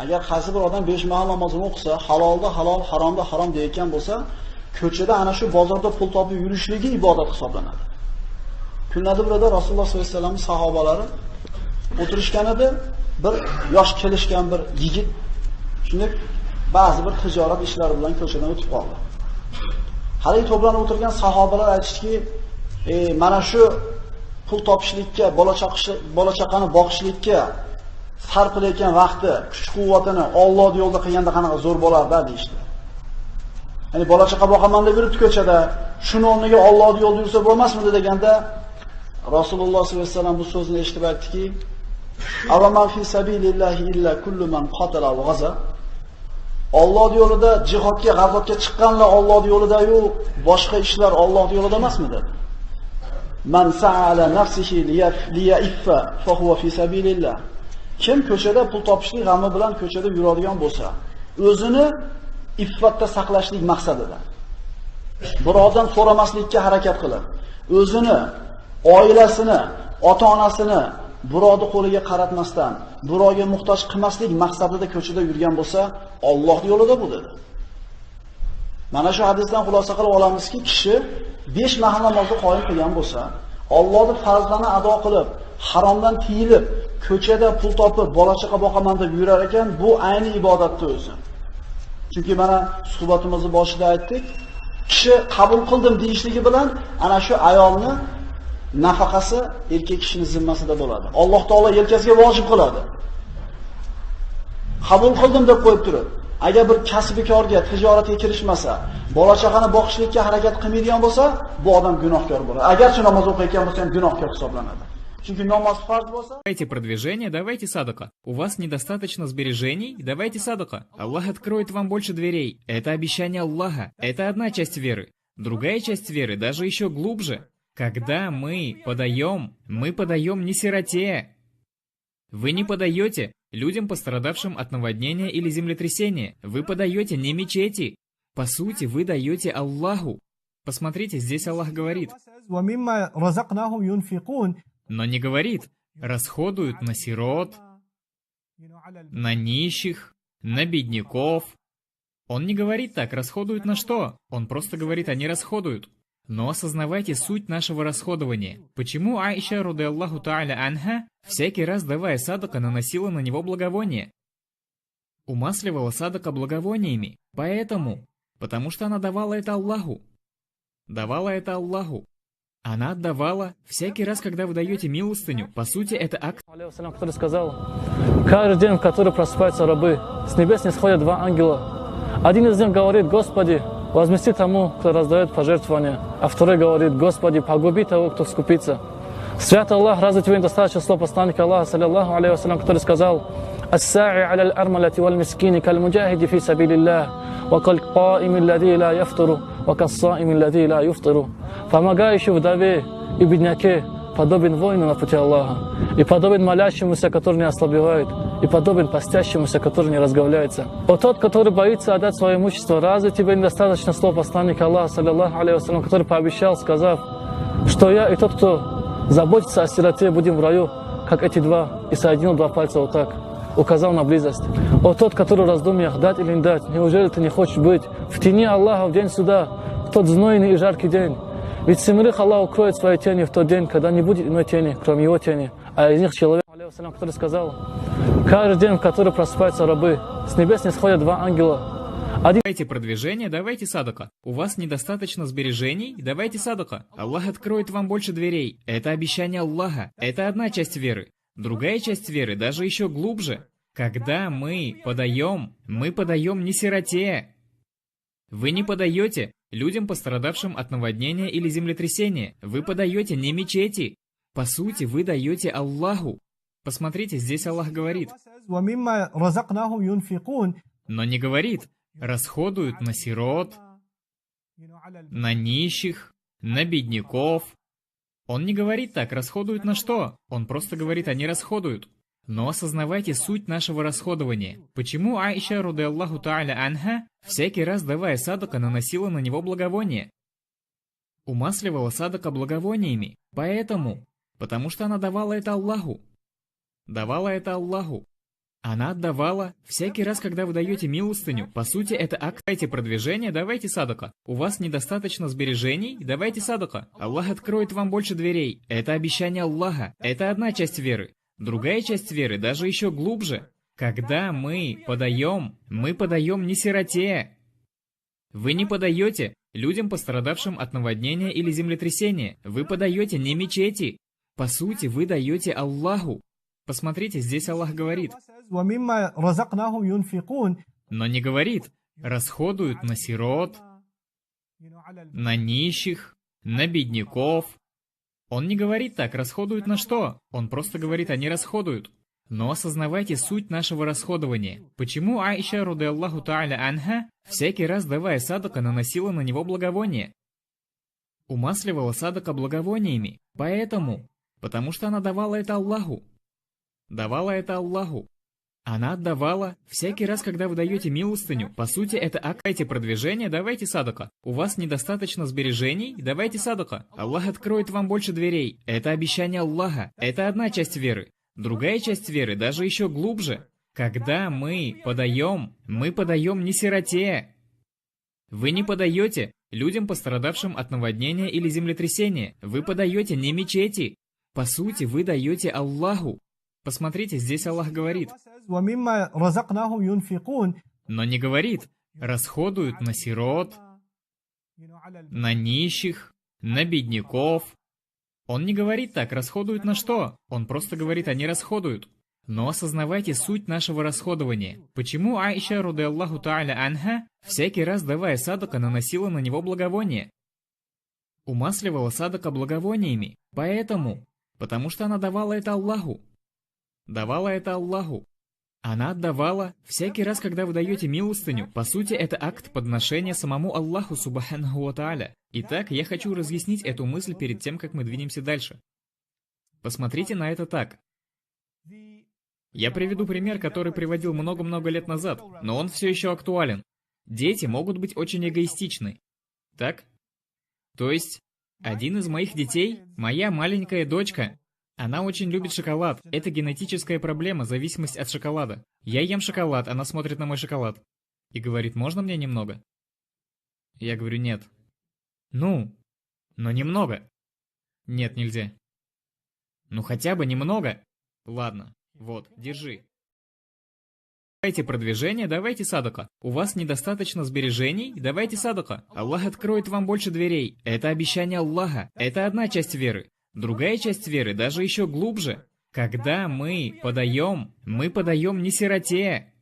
Agar qaysi bir odam 5 mahal namozini o'qisa, halolda halol, haromda harom deyotgan bo'lsa, ko'chada ana shu bozorda pul topib yurishligi ibodat hisoblanadi. Kunlarda birada Rasululloh sollallohu alayhi vasallam sahobalari o'tirishgan edi, bir yosh kelishgan bir yigit shunday ba'zi bir tijorat ishlari bilan ko'chadan o'tib qoldi. Haligi to'planib o'tirgan sahobalar aytishdiki, mana shu pul topishlikka, bola chaqani boqishlikka sarflayotgan vaqti, kuch-quvvatini Alloh yo'lida qilganda qanaqa zo'r bo'lardi deydi. Ya'ni bola chaqa boqaman deb yuribdi ko'chada, shuni o'rniga Alloh yo'lida yursa bo'lmasmidi deganda Rasululloh sollallohu alayhi vasallam bu so'zni eshitib aytdiki: "Avaman fi sabilillahi illa kullu man qatala va ghaza." Alloh yo'lida jihodga, g'azotga chiqqanlar Alloh yo'lida-yu, boshqa ishlar Alloh yo'lida emasmi dedi. Man sa'ala nafsihi liya'iffa fa huwa fi sabilillah. Kim ko'chada pul topishlik g'ami bilan ko'chada yuradigan bo'lsa, o'zini iffatda saqlashlik maqsadida birovdan so'ramaslikka harakat qilib, o'zini, oilasini, ota-onasini birovning qo'liga qaratmasdan, birovga muhtoj qilmaslik maqsadida ko'chada yurgan bo'lsa, Alloh yo'lida bu dedi. Mana shu hadisdan xulosa qilib olamizki, kishi 5 mahal namozni qoyim qilgan bo'lsa, Allohning farzlarini ado qilib, haromdan tiyilib, ko'chada pul topib, bola chaqa boqaman deb yurar ekan, bu ayni ibodatdir o'zi. Chunki mana suhbatimizning boshida aytdik, kishi qabul qildim deyishligi bilan ana shu ayolni nafaqasi erkak kishining zimmasida bo'ladi. Alloh taolo yelkasiga vojib qiladi. Qabul qildim deb qo'yib turib, agar bir kasbikorga, tijoratga kirishmasa, bola chaqani boqishlikka harakat qilmaydigan bo'lsa, bu odam gunohkor bo'ladi. Agarchi namoz o'qiyotgan bo'lsa ham gunohkor hisoblanadi. Chunki namoz farz bo'lsa, Давайте продвижение, давайте садака. У вас недостаточно сбережений, давайте садака. Аллах откроет вам больше дверей. Это обещание Аллаха. Это одна часть веры. Другая часть веры даже еще глубже. Когда мы подаем не сироте. Вы не подаете людям, пострадавшим от наводнения или землетрясения. Вы подаете не мечети. По сути, вы даете Аллаху. Посмотрите, здесь Аллах говорит. Но не говорит, расходуют на сирот, на нищих, на бедняков. Он не говорит так, расходуют на что? Он просто говорит, они расходуют. Но осознавайте суть нашего расходования. Почему Аиша, радиаллаху та'аля анха, всякий раз давая садака, наносила на него благовоние? Умасливала садака благовониями. Потому что она давала это Аллаху. Она отдавала всякий раз, когда вы даете милостыню. По сути, это акт. Который сказал: каждый день, в который просыпаются рабы, с небес не сходят 2 ангела. Один из них говорит: Господи, возмести тому, кто раздает пожертвования. А второй говорит: Господи, погуби того, кто скупится. Святый Аллах, разве тебе недостаточно слов посланника Аллаха, саллиллаху алейхи вассалям, который сказал: «Ас-са'и аля аль-армалати валь-мискини каль-муджахиди фи сабилиллах, ва каль-каими аллади ла яфтуру, ва кас-саими аллади ла юфтуру». Помогающий вдове и бедняке подобен воину на пути Аллаха, и подобен молящемуся, который не ослабевает, и подобен постящемуся, который не разговляется. О тот, который боится отдать свое имущество, разве тебе недостаточно слов посланника Аллаха, саллиллаху алейхи вассалям, который пообещал, сказав, что я и тот, кто заботится о сироте, будем в раю, как эти 2, и соединил 2 пальца вот так, указал на близость. О тот, который в раздумьях, дать или не дать, неужели ты не хочешь быть в тени Аллаха в день суда, в тот знойный и жаркий день? Ведь 7 Аллах укроет свои тени в тот день, когда не будет иной тени, кроме его тени. А из них человек, который сказал: каждый день, в который просыпаются рабы, с небес не сходят 2 ангела. Давайте продвижение, давайте садака. У вас недостаточно сбережений, давайте садака. Аллах откроет вам больше дверей. Это обещание Аллаха. Это одна часть веры. Другая часть веры даже еще глубже. Когда мы подаем не сироте. Вы не подаете людям, пострадавшим от наводнения или землетрясения. Вы подаете не мечети. По сути, вы даете Аллаху. Посмотрите, здесь Аллах говорит. Но не говорит, расходуют на сирот, на нищих, на бедняков. Он не говорит так, расходуют на что? Он просто говорит, они расходуют. Но осознавайте суть нашего расходования. Почему Аиша, радиаллаху та'аля анха, всякий раз давая садака, наносила на него благовоние? Умасливала садака благовониями. Потому что она давала это Аллаху. Она отдавала всякий раз, когда вы даете милостыню. По сути, это акт. Дайте продвижение, давайте садака. У вас недостаточно сбережений, давайте садака. Аллах откроет вам больше дверей. Это обещание Аллаха. Это одна часть веры. Другая часть веры даже еще глубже. Когда мы подаем не сироте. Вы не подаете людям, пострадавшим от наводнения или землетрясения. Вы подаете не мечети. По сути, вы даете Аллаху. Посмотрите, здесь Аллах говорит. Но не говорит, расходуют на сирот, на нищих, на бедняков. Он не говорит так, расходуют на что? Он просто говорит, они расходуют. Но осознавайте суть нашего расходования. Почему Аиша, рады Аллаху Та'аля анха, всякий раз давая садака, наносила на него благовоние? Умасливала садака благовониями. Потому что она давала это Аллаху. Давала это Аллаху. Она отдавала всякий раз, когда вы даете милостыню. По сути, это акт. Дайте продвижение, давайте садака. У вас недостаточно сбережений, давайте садака. Аллах откроет вам больше дверей. Это обещание Аллаха. Это одна часть веры. Другая часть веры даже еще глубже. Когда мы подаем не сироте. Вы не подаете людям, пострадавшим от наводнения или землетрясения. Вы подаете не мечети. По сути, вы даете Аллаху. Посмотрите, здесь Аллах говорит. Но не говорит, расходуют на сирот, на нищих, на бедняков. Он не говорит так, расходуют на что? Он просто говорит, они расходуют. Но осознавайте суть нашего расходования. Почему Аиша, рады Аллаху Та'аля анха, всякий раз давая садака, наносила на него благовоние? Умасливала садака благовониями. Потому что она давала это Аллаху. Давала это Аллаху. Она отдавала всякий раз, когда вы даете милостыню. По сути, это акт подношения самому Аллаху Субханаху ва Тааля. Итак, я хочу разъяснить эту мысль перед тем, как мы двинемся дальше. Посмотрите на это так. Я приведу пример, который приводил много-много лет назад, но он все еще актуален. Дети могут быть очень эгоистичны. Так? То есть, один из моих детей, моя маленькая дочка, она очень любит шоколад. Это генетическая проблема, зависимость от шоколада. Я ем шоколад, она смотрит на мой шоколад. И говорит, можно мне немного? Я говорю, нет. Но немного. Нет, нельзя. Хотя бы немного. Ладно, вот, держи. Давайте продвижение, давайте садака. У вас недостаточно сбережений, давайте садака. Аллах откроет вам больше дверей. Это обещание Аллаха. Это одна часть веры. Другая часть веры даже еще глубже. Когда мы подаем не сироте.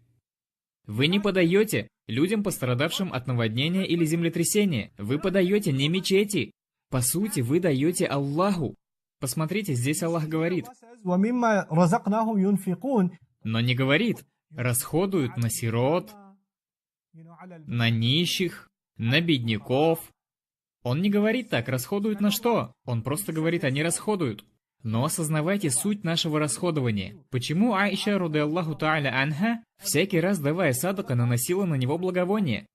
Вы не подаете людям, пострадавшим от наводнения или землетрясения. Вы подаете не мечети. По сути, вы даете Аллаху. Посмотрите, здесь Аллах говорит. Но не говорит, расходуют на сирот, на нищих, на бедняков. Он не говорит так, расходуют на что? Он просто говорит, они расходуют. Но осознавайте суть нашего расходования. Почему Аиша, рады Аллаху Та'аля анха, всякий раз давая садака, наносила на него благовоние?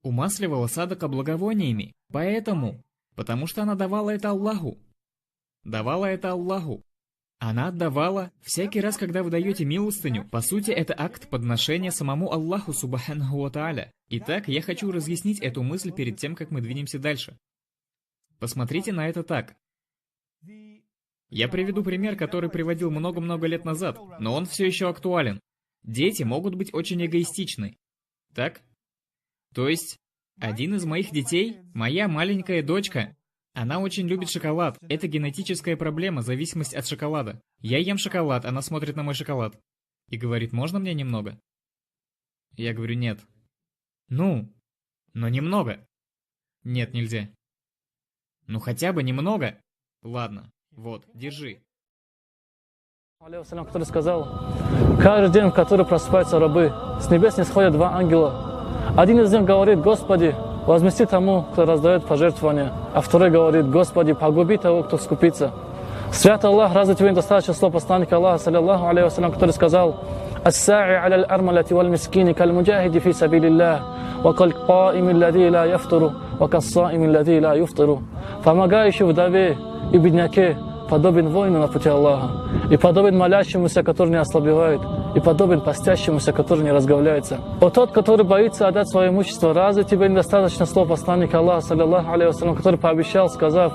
Умасливала садака благовониями. Потому что она давала это Аллаху. Давала это Аллаху. Она отдавала всякий раз, когда вы даете милостыню. По сути, это акт подношения самому Аллаху Субханаху ва Тааля. Итак, я хочу разъяснить эту мысль перед тем, как мы двинемся дальше. Посмотрите на это так. Я приведу пример, который приводил много-много лет назад, но он все еще актуален. Дети могут быть очень эгоистичны. Так? То есть, один из моих детей, моя маленькая дочка, она очень любит шоколад. Это генетическая проблема, зависимость от шоколада. Я ем шоколад, она смотрит на мой шоколад. И говорит, можно мне немного? Я говорю, нет. Но немного. Нет, нельзя. Хотя бы немного. Ладно, вот, держи. Который сказал, каждый день, в который просыпаются рабы, с небес не сходят два ангела. Один из них говорит, Господи, возмести тому, кто раздает пожертвования, а второй говорит, Господи, погуби того, кто скупится. Святый Аллах, разве тебе недостаточно слов посланника Аллаха, саллиллаху алейхи вассалям, который сказал, «Ас-са'i аля аль-армалати валь-мискини каль-муджахиди фи сабилиллах, ва каль-каими аллади ла яфтуру, ва кассаими аллади ла юфтуру». Помогающий вдове и бедняке подобен воину на пути Аллаха, и подобен молящемуся, который не ослабевает, и подобен постящемуся, который не разговляется. О тот, который боится отдать свое имущество, разве тебе недостаточно слов посланника Аллаха, саллиллаху алейхи вассалям, который пообещал, сказав,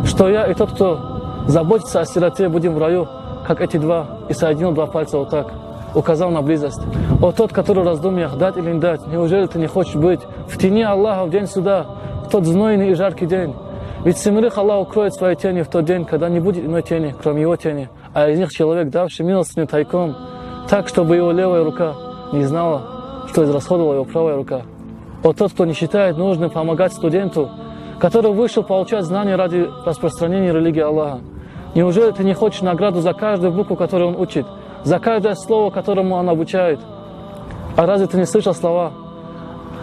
что я и тот, кто заботится о сироте, будем в раю, как эти два, и соединил два пальца вот так, указал на близость. О тот, который в раздумьях, дать или не дать, неужели ты не хочешь быть в тени Аллаха в день суда, в тот знойный и жаркий день? Ведь семерых Аллах укроет своей тенью в тот день, когда не будет иной тени, кроме его тени, а из них человек, давший милостыню тайком, так, чтобы его левая рука не знала, что израсходовала его правая рука. О тот, кто не считает нужным помогать студенту, который вышел получать знания ради распространения религии Аллаха. Неужели ты не хочешь награду за каждую букву, которую он учит, за каждое слово, которому он обучает? А разве ты не слышал слова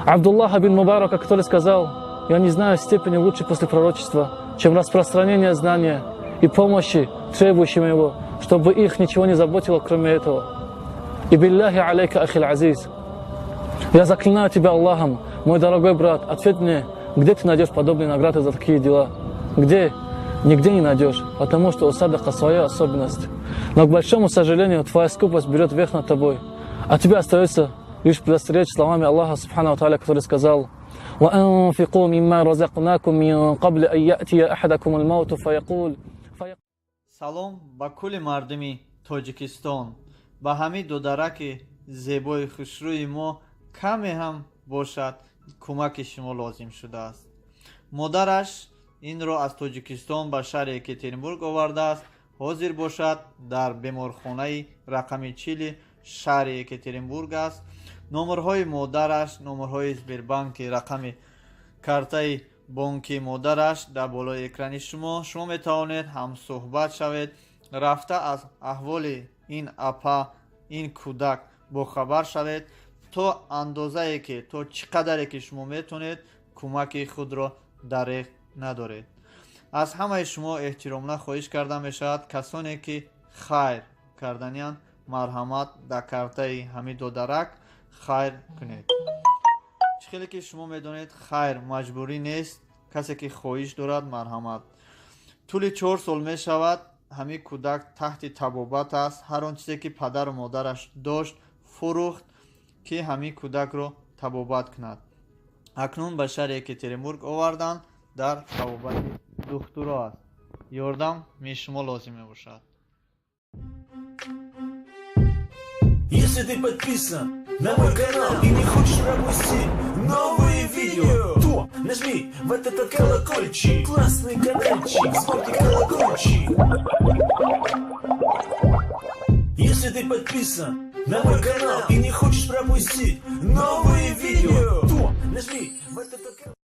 Абдуллаха бин Мубарака, который сказал: «Я не знаю степени лучше после пророчества, чем распространение знания и помощи требующим его, чтобы их ничего не заботило, кроме этого». И билляхи алейка ахил азиз. Я заклинаю тебя Аллахом, мой дорогой брат, ответь мне, где ты найдешь подобные награды за такие дела? Где? Нигде не найдешь, потому что у садака своя особенность. Но, к большому сожалению, твоя скупость берет верх над тобой, а тебе остается лишь предостеречь словами Аллаха, субхану тааля, который сказал: وَأَنْفِقُوا مِمَّا رَزَقْنَاكُمْ مِنْ قَبْلِ أَنْ يَأْتِيَ أَحَدَكُمُ الْمَوْتُ فَيَقُولُ Салом ба кули мардуми Тоҷикистон. Ба ҳами дудараки зебои хушрӯи мо каме ҳам бошад кӯмаки шумо лозим шудааст. Модараш инро аз Тоҷикистон ба шаҳри Екатеринбург овардааст, ҳозир бошад дар беморхонаи рақами 40 шаҳри Екатеринбург аст. номерҳои модараш, номерҳои Сбербанки, рақами картаи бонки модараш дар болои экрани шумо метавонед ҳамсӯҳбат шавед, рафта аз аҳволи ин апа, ин кӯдак бохабар шавед, то андозае ки то чӣ қадаре ки шумо метавонед кӯмаки худро дареғ надоред. аз ҳамаи шумо эҳтиромна хоҳиш карда мешавад, касоне ки хайр карданиянд, марҳамат дар картаи ҳамиду дарак хайр кунед. чӣ хеле ки шумо медонед, хайр маҷбурӣ нест, касе ки хоҳиш дорад марҳамат. тӯли 4 сол мешавад ҳамин кӯдак таҳти табобат аст. ҳар он чизе ки падару модараш дошт фурӯхт ки ҳамин кӯдакро табобат кунад. акнун ба шаҳри Екатеринбург оварданд, дар табобати духтуро аст. ёрдам ми шумо лозим мебошад. Если ты подписан на мой канал и не хочешь пропустить новые видео, то нажми в этот колокольчик. Классный каналчик, звонкий колокольчик. Если ты подписан на мой канал и не хочешь пропустить новые видео, то нажми в этот колокольчик.